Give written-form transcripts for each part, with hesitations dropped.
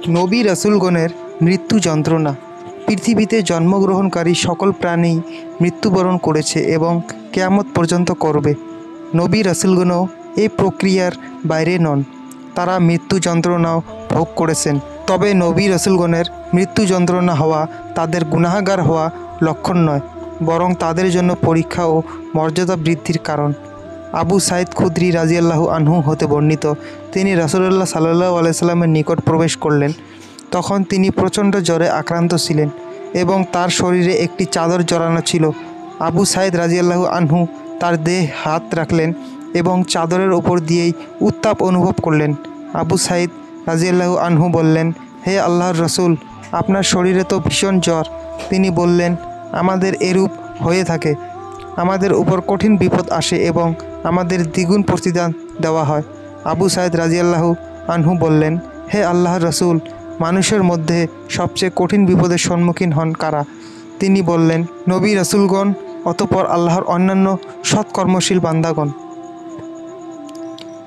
নবী রাসূলগণের মৃত্যু যন্ত্রণা। পৃথিবীতে জন্মগ্রহণকারী সকল প্রাণী মৃত্যুবরণ করেছে এবং কিয়ামত পর্যন্ত করবে। নবী রাসূলগণও এই প্রক্রিয়ার বাইরে নন। তারা মৃত্যু যন্ত্রণাও ভোগ করেছেন। তবে নবী রাসূলগণের মৃত্যু যন্ত্রণা হওয়া তাদের গুনাহগার হওয়া লক্ষণ নয়, বরং তাদের জন্য পরীক্ষা ও মর্যাদা বৃদ্ধির কারণ। আবু সাঈদ খুদরি রাদিয়াল্লাহু আনহু হতে বর্ণিত, তিনি রাসূলুল্লাহ সাল্লাল্লাহু আলাইহি সাল্লামের নিকট প্রবেশ করলেন। তখন তিনি প্রচণ্ড জ্বরে আক্রান্ত ছিলেন এবং তার শরীরে একটি চাদর জড়ানো ছিল। আবু সাঈদ রাদিয়াল্লাহু আনহু তার দেহে হাত রাখলেন এবং চাদরের ওপর দিয়েই উত্তাপ অনুভব করলেন। আবু সাঈদ রাদিয়াল্লাহু আনহু বললেন, হে আল্লাহর রসূল, আপনার শরীরে তো ভীষণ জ্বর। তিনি বললেন, আমাদের এরূপ হয়ে থাকে। আমাদের উপর কঠিন বিপদ আসে এবং আমাদের দ্বিগুণ প্রতিদান দেওয়া হয়। আবু সাঈদ রাদিয়াল্লাহু আনহু বললেন, হে আল্লাহর রসূল, মানুষের মধ্যে সবচেয়ে কঠিন বিপদের সম্মুখীন হন কারা? তিনি বললেন, নবী রাসূলগণ, অতঃপর আল্লাহর অন্যান্য সৎকর্মশীল বান্দাগণ।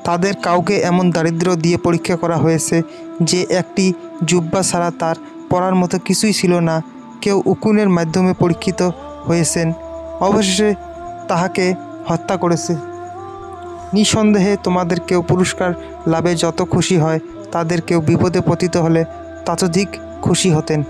তাদের কাউকে এমন দারিদ্র্য দিয়ে পরীক্ষা করা হয়েছে যে একটি জুব্বা ছাড়া তার পরার মতো কিছুই ছিল না। কেউ উকুনের মাধ্যমে পরীক্ষিত হয়েছেন, অবশেষে তাহাকে হত্যা করেছে। নিঃসন্দেহে তোমাদের কেউ পুরস্কার লাভে যত খুশি হয়, তাদের কেউ বিপদে পতিত হলে ততোধিক খুশি হতেন।